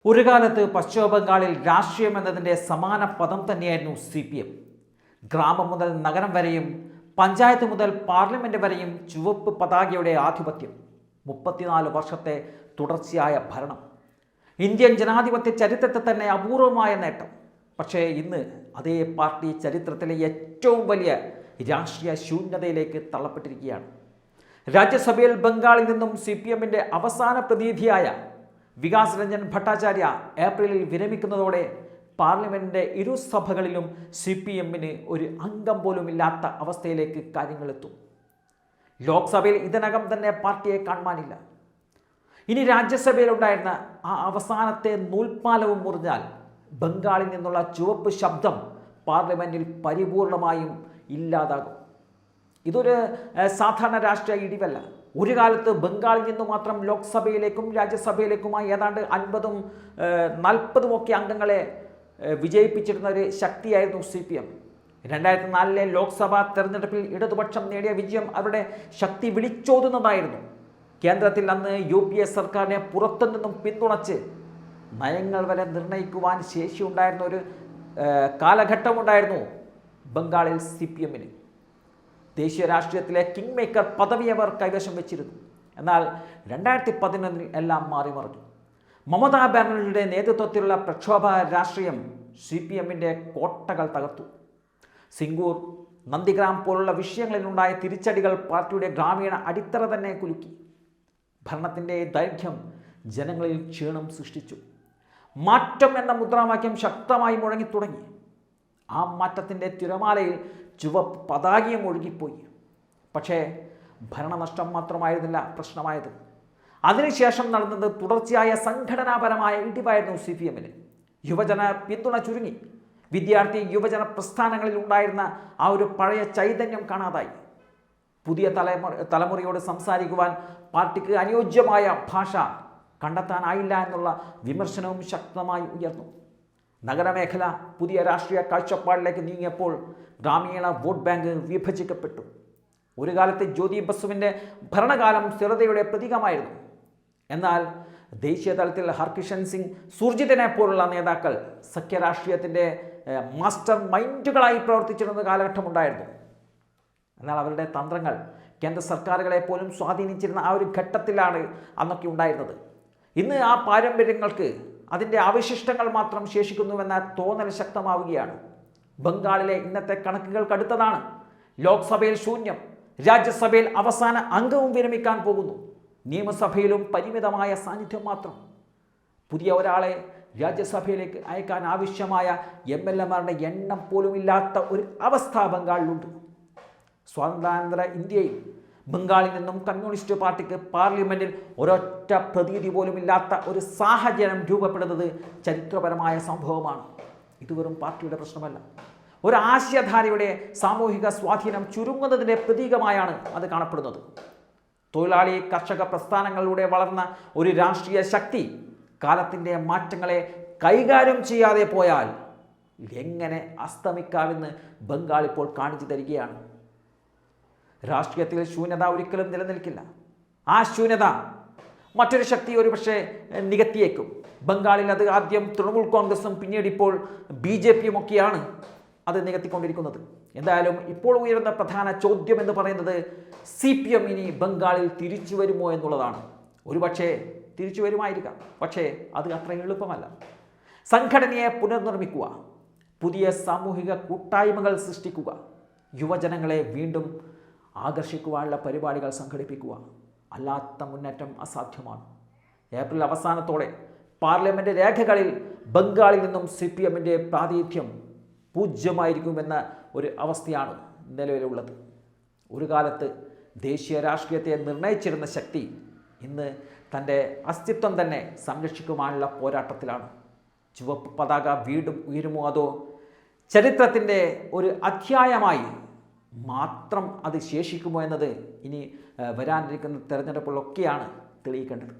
ഒരു കാലത്ത് പശ്ചിമ ബംഗാളിൽ രാഷ്ട്രീയം എന്നതിൻ്റെ സമാന പദം തന്നെയായിരുന്നു CPM. ഗ്രാമം മുതൽ നഗരം വരെയും പഞ്ചായത്ത് മുതൽ പാർലമെന്റ് വരെയും ചുവപ്പ് പതാകയുടെ ആധിപത്യം. 34 വർഷത്തെ തുടർച്ചയായ ഭരണം. ഇന്ത്യൻ ജനാധിപത്യ ചരിത്രത്തിൽ തന്നെ അപൂർവമായ നേട്ടം. പക്ഷേ ഇന്ന് അതേ പാർട്ടി ചരിത്രത്തിലെ ഏറ്റവും വലിയ രാഷ്ട്രീയ ശൂന്യതയിലേക്ക് തള്ളപ്പെട്ടിരിക്കുകയാണ്. രാജ്യസഭയിൽ ബംഗാളിൽ നിന്നും CPMന്റെ അവസാന പ്രതിനിധിയായ വികാസ് രഞ്ജൻ ഭട്ടാചാര്യ ഏപ്രിലിൽ വിരമിക്കുന്നതോടെ പാർലമെന്റിന്റെ ഇരുസഭകളിലും CPMന് ഒരു അംഗം പോലും ഇല്ലാത്ത അവസ്ഥയിലേക്ക് കാര്യങ്ങളെത്തും. ലോക്സഭയിൽ ഇതിനകം തന്നെ പാർട്ടിയെ കാണുവാനില്ല. ഇനി രാജ്യസഭയിലുണ്ടായിരുന്ന ആ അവസാനത്തെ നൂൽപ്പാലവും മുറിഞ്ഞാൽ ബംഗാളിൽ നിന്നുള്ള ചുവപ്പ് ശബ്ദം പാർലമെന്റിൽ പരിപൂർണമായും ഇല്ലാതാകും. ഇതൊരു സാധാരണ രാഷ്ട്രീയ ഇടിവല്ല. ഒരു കാലത്ത് ബംഗാളിൽ നിന്ന് മാത്രം ലോക്സഭയിലേക്കും രാജ്യസഭയിലേക്കുമായി ഏതാണ്ട് 50ഉം 40ഉം ഒക്കെ അംഗങ്ങളെ വിജയിപ്പിച്ചിരുന്ന ഒരു ശക്തിയായിരുന്നു CPM. 2004 ലോക്സഭാ തെരഞ്ഞെടുപ്പിൽ ഇടതുപക്ഷം നേടിയ വിജയം അവരുടെ ശക്തി വിളിച്ചോതുന്നതായിരുന്നു. കേന്ദ്രത്തിൽ അന്ന് UPA സർക്കാരിനെ പുറത്തുനിന്നും പിന്തുണച്ച് നയങ്ങൾ വരെ നിർണ്ണയിക്കുവാൻ ശേഷിയുണ്ടായിരുന്ന ഒരു കാലഘട്ടമുണ്ടായിരുന്നു ബംഗാളിൽ CPMന്. ദേശീയ രാഷ്ട്രീയത്തിലെ കിങ് മേക്കർ പദവി അവർ കൈവശം വെച്ചിരുന്നു. എന്നാൽ 2011 എല്ലാം മാറിമറിഞ്ഞു. മമതാ ബാനർജിയുടെ നേതൃത്വത്തിലുള്ള പ്രക്ഷോഭ രാഷ്ട്രീയം CPMന്റെ കോട്ടകൾ തകർത്തു. സിംഗൂർ, നന്ദിഗ്രാം പോലുള്ള വിഷയങ്ങളിലുണ്ടായ തിരിച്ചടികൾ പാർട്ടിയുടെ ഗ്രാമീണ അടിത്തറ തന്നെ കുലുക്കി. ഭരണത്തിൻ്റെ ദൈർഘ്യം ജനങ്ങളിൽ ക്ഷീണം സൃഷ്ടിച്ചു. മാറ്റം എന്ന മുദ്രാവാക്യം ശക്തമായി മുഴങ്ങിത്തുടങ്ങി. ആ മാറ്റത്തിൻ്റെ തിരമാലയിൽ ചുവപ്പ് പതാകയും ഒഴുകിപ്പോയി. പക്ഷേ ഭരണനഷ്ടം മാത്രമായിരുന്നില്ല പ്രശ്നമായത്. അതിനുശേഷം നടന്നത് തുടർച്ചയായ സംഘടനാപരമായ ഇടിവായിരുന്നു CPMന്. യുവജന പിന്തുണ ചുരുങ്ങി. വിദ്യാർത്ഥി യുവജന പ്രസ്ഥാനങ്ങളിൽ ഉണ്ടായിരുന്ന ആ ഒരു പഴയ ചൈതന്യം കാണാതായി. പുതിയ തലമുറയോട് സംസാരിക്കുവാൻ പാർട്ടിക്ക് അനുയോജ്യമായ ഭാഷ കണ്ടെത്താനായില്ല എന്നുള്ള വിമർശനവും ശക്തമായി ഉയർന്നു. നഗരമേഖല പുതിയ രാഷ്ട്രീയ കാഴ്ചപ്പാടിലേക്ക് നീങ്ങിയപ്പോൾ ഗ്രാമീണ വോട്ട് ബാങ്ക് വിഭജിക്കപ്പെട്ടു. ഒരു കാലത്ത് ജ്യോതി ബസുവിൻ്റെ ഭരണകാലം സ്ഥിരതയുടെ പ്രതീകമായിരുന്നു. എന്നാൽ ദേശീയ തലത്തിൽ ഹർകിഷൻ സിംഗ്, സുർജിത്തിനെ പോലുള്ള നേതാക്കൾ സഖ്യരാഷ്ട്രീയത്തിൻ്റെ മാസ്റ്റർ മൈൻഡുകളായി പ്രവർത്തിച്ചിരുന്ന കാലഘട്ടമുണ്ടായിരുന്നു. എന്നാൽ അവരുടെ തന്ത്രങ്ങൾ കേന്ദ്ര സർക്കാരുകളെ പോലും സ്വാധീനിച്ചിരുന്ന ആ ഒരു ഘട്ടത്തിലാണ് അന്നൊക്കെ ഉണ്ടായിരുന്നത്. ഇന്ന് ആ പാരമ്പര്യങ്ങൾക്ക് അതിൻ്റെ അവശിഷ്ടങ്ങൾ മാത്രം ശേഷിക്കുന്നുവെന്ന തോന്നൽ ശക്തമാവുകയാണ്. ബംഗാളിലെ ഇന്നത്തെ കണക്കുകൾ കടുത്തതാണ്. ലോക്സഭയിൽ ശൂന്യം, രാജ്യസഭയിൽ അവസാന അംഗവും വിരമിക്കാൻ പോകുന്നു. നിയമസഭയിലും പരിമിതമായ സാന്നിധ്യം മാത്രം. പുതിയ ഒരാളെ രാജ്യസഭയിലേക്ക് അയക്കാൻ ആവശ്യമായ MLAമാരുടെ എണ്ണം പോലും ഇല്ലാത്ത ഒരു അവസ്ഥ ബംഗാളിലുണ്ട്. സ്വാതന്ത്ര്യാനന്തര ഇന്ത്യയിൽ ബംഗാളിൽ നിന്നും കമ്മ്യൂണിസ്റ്റ് പാർട്ടിക്ക് പാർലമെന്റിൽ ഒരൊറ്റ പ്രതിനിധി പോലും ഇല്ലാത്ത ഒരു സാഹചര്യം രൂപപ്പെടുന്നത് ചരിത്രപരമായ സംഭവമാണ്. ഇത് വെറും പാർട്ടിയുടെ പ്രശ്നമല്ല, ഒരു ആശയധാരയുടെ സാമൂഹിക സ്വാധീനം ചുരുങ്ങുന്നതിൻ്റെ പ്രതീകമായാണ് അത് കാണപ്പെടുന്നത്. തൊഴിലാളി കർഷക പ്രസ്ഥാനങ്ങളിലൂടെ വളർന്ന ഒരു രാഷ്ട്രീയ ശക്തി കാലത്തിൻ്റെ മാറ്റങ്ങളെ കൈകാര്യം ചെയ്യാതെ പോയാൽ എങ്ങനെ അസ്തമിക്കാമെന്ന് ബംഗാൾ ഇപ്പോൾ കാണിച്ചു തരികയാണ്. രാഷ്ട്രീയത്തിൽ ശൂന്യത ഒരിക്കലും നിലനിൽക്കില്ല. ആ ശൂന്യത മറ്റൊരു ശക്തി ഒരുപക്ഷെ നികത്തിയേക്കും. ബംഗാളിൽ അത് ആദ്യം തൃണമൂൽ കോൺഗ്രസും പിന്നീട് ഇപ്പോൾ BJPയും ഒക്കെയാണ് അത് നികത്തിക്കൊണ്ടിരിക്കുന്നത്. എന്തായാലും ഇപ്പോൾ ഉയരുന്ന പ്രധാന ചോദ്യം എന്ന് പറയുന്നത് CPM ഇനി ബംഗാളിൽ തിരിച്ചു വരുമോ എന്നുള്ളതാണ്. ഒരുപക്ഷെ തിരിച്ചു വരുമായിരിക്കാം, പക്ഷേ അത് അത്ര എളുപ്പമല്ല. സംഘടനയെ പുനർനിർമ്മിക്കുക, പുതിയ സാമൂഹിക കൂട്ടായ്മകൾ സൃഷ്ടിക്കുക, യുവജനങ്ങളെ വീണ്ടും ആകർഷിക്കുവാനുള്ള പരിപാടികൾ സംഘടിപ്പിക്കുക. അല്ലാത്ത മുന്നേറ്റം അസാധ്യമാണ്. ഏപ്രിൽ അവസാനത്തോടെ പാർലമെന്റ് രേഖകളിൽ ബംഗാളിൽ നിന്നും CPMന്റെ പ്രാതിനിധ്യം പൂജ്യമായിരിക്കുമെന്ന ഒരു അവസ്ഥയാണ് നിലവിലുള്ളത്. ഒരു കാലത്ത് ദേശീയ രാഷ്ട്രീയത്തെ നിർണയിച്ചിരുന്ന ശക്തി ഇന്ന് തൻ്റെ അസ്തിത്വം തന്നെ സംരക്ഷിക്കുവാനുള്ള പോരാട്ടത്തിലാണ്. ചുവപ്പ് പതാക വീണ്ടും ഉയരുമോ, അതോ ചരിത്രത്തിൻ്റെ ഒരു അധ്യായമായി മാത്രം അത് ശേഷിക്കുമോ എന്നത് ഇനി വരാനിരിക്കുന്ന തെരഞ്ഞെടുപ്പുകളൊക്കെയാണ് തെളിയിക്കേണ്ടത്.